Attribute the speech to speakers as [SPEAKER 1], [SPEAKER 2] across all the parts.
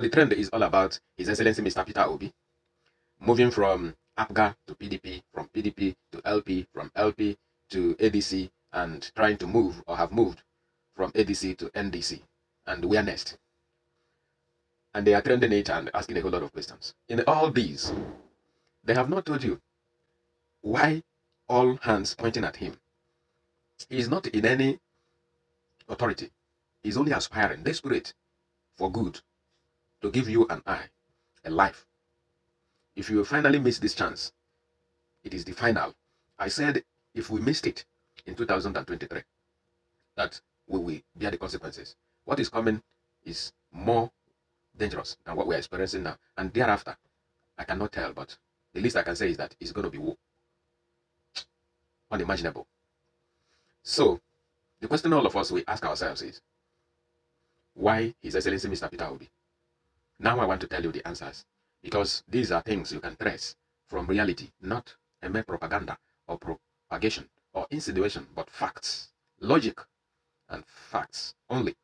[SPEAKER 1] The trend is all about His Excellency Mr. Peter Obi moving from APGA to PDP, from PDP to LP, from LP to ADC, and trying to move or have moved from ADC to NDC. And we are next. And they are trending it and asking a whole lot of questions. In all these, they have not told you why all hands pointing at him. He is not in any authority. He is only aspiring, desperate for good, to give you and I a life. If you finally miss this chance, it is the final. I said if we missed it in 2023, that we will bear the consequences. What is coming is more dangerous than what we are experiencing now. And thereafter, I cannot tell, but the least I can say is that it's going to be unimaginable. So, the question all of us we ask ourselves is, why His Excellency Mr. Peter Obi? Now I want to tell you the answers, because these are things you can trace from reality, not a mere propaganda or propagation or insinuation, but facts, logic, and facts only.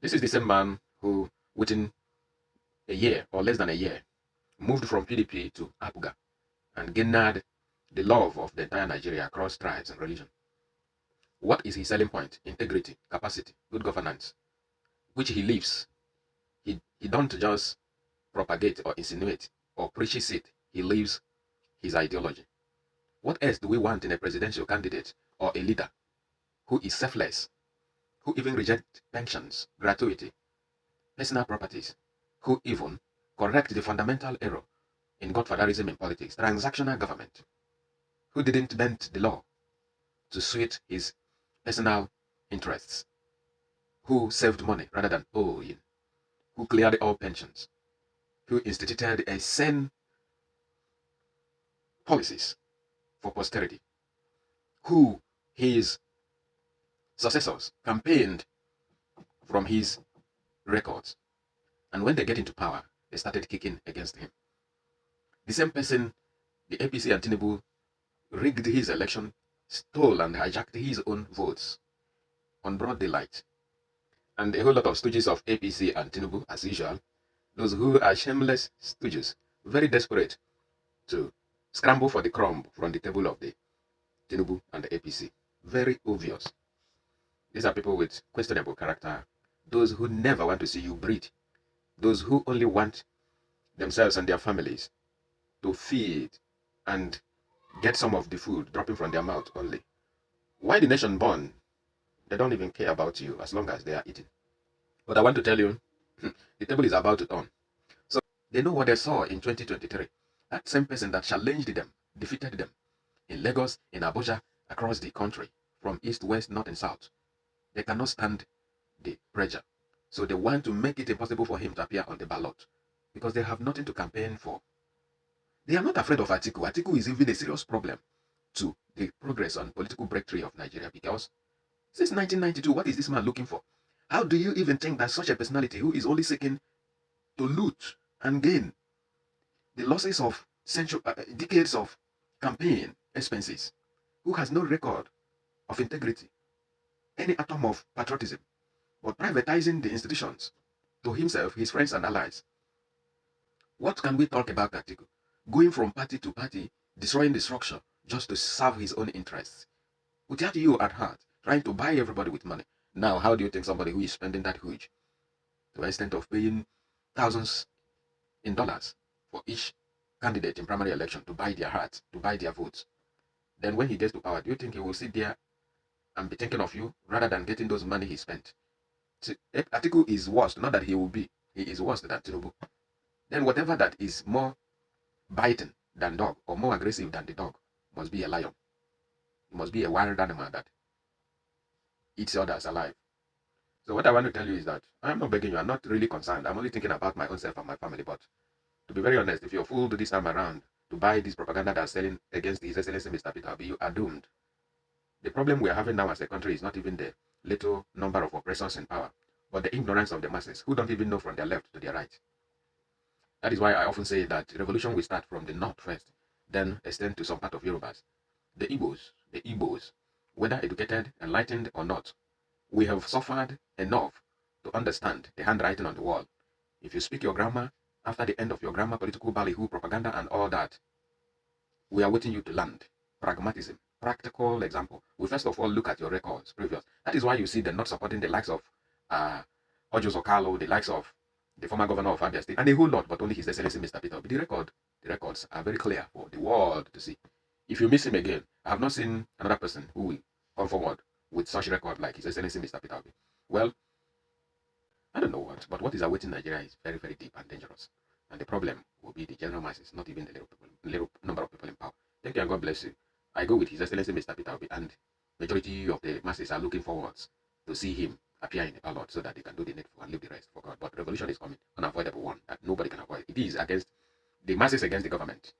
[SPEAKER 1] This is the same man who, within a year or less than a year, moved from PDP to APGA and gained the love of the entire Nigeria across tribes and religion. What is his selling point? Integrity, capacity, good governance, which he lives. He don't just propagate or insinuate or preaches it. He lives his ideology. What else do we want in a presidential candidate or a leader who is selfless, who even rejects pensions, gratuity, personal properties, who even correct the fundamental error in godfatherism in politics, transactional government, who didn't bend the law to suit his personal interests, who saved money rather than owing, who cleared all pensions, who instituted a sane policies for posterity, who his successors campaigned from his records. And when they get into power, they started kicking against him. The same person, the APC and Tinubu, rigged his election, stole and hijacked his own votes on broad daylight. And a whole lot of stooges of APC and Tinubu, as usual, those who are shameless stooges, very desperate to scramble for the crumb from the table of the Tinubu and the APC. Very obvious. These are people with questionable character, those who never want to see you breathe, those who only want themselves and their families to feed and get some of the food dropping from their mouth only. Why the nation born? They don't even care about you as long as they are eating. But I want to tell you, the table is about to turn. So they know what they saw in 2023. That same person that challenged them, defeated them in Lagos, in Abuja, across the country, from east, west, north, and south. They cannot stand the pressure. So they want to make it impossible for him to appear on the ballot because they have nothing to campaign for. They are not afraid of Atiku. Atiku is even a serious problem to the progress and political breakthrough of Nigeria because since 1992, what is this man looking for? How do you even think that such a personality who is only seeking to loot and gain the losses of decades of campaign expenses, who has no record of integrity, any atom of patriotism, but privatizing the institutions to himself, his friends and allies? What can we talk about Atiku? Going from party to party, destroying the structure just to serve his own interests, without you at heart, trying to buy everybody with money. Now, how do you think somebody who is spending that huge, to the extent of paying thousands in dollars for each candidate in primary election to buy their hearts, to buy their votes, then when he gets to power, do you think he will sit there and be thinking of you rather than getting those money he spent? Atiku is worse, not that he will be, he is worse than Tinubu. Then whatever that is more biting than dog or more aggressive than the dog must be a lion. It must be a wild animal that eats others alive. So what I want to tell you is that I'm not begging you, I'm not really concerned. I'm only thinking about my own self and my family. But to be very honest, if you're fooled this time around to buy this propaganda that's selling against His Excellency Mr. Peter Obi, you are doomed. The problem we are having now as a country is not even the little number of oppressors in power, but the ignorance of the masses who don't even know from their left to their right. That is why I often say that revolution will start from the north first, then extend to some part of Yorubas. The Igbos, whether educated, enlightened or not, we have suffered enough to understand the handwriting on the wall. If you speak your grammar, after the end of your grammar, political ballyhoo, propaganda, and all that, we are waiting you to land. Pragmatism. Practical example. We first of all look at your records previous. That is why you see them not supporting the likes of Ojo Zokalo, the likes of the former governor of Abia State, and a whole lot, but only His Excellency Mr. Peter Obi. The records are very clear for the world to see. If you miss him again, I have not seen another person who will come forward with such record like His Excellency Mr. Peter Obi. Well, I don't know what, but what is awaiting Nigeria is very, very deep and dangerous. And the problem will be the general masses, not even the little number of people in power. Thank you and God bless you. I go with His Excellency Mr. Peter Obi, and majority of the masses are looking forwards to see him appear in the ballot so that they can do the needful and leave the rest for God. But revolution is coming, unavoidable one that nobody can avoid. It is against the masses against the government.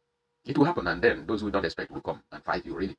[SPEAKER 1] It will happen, and then those who don't expect will come and fight you really.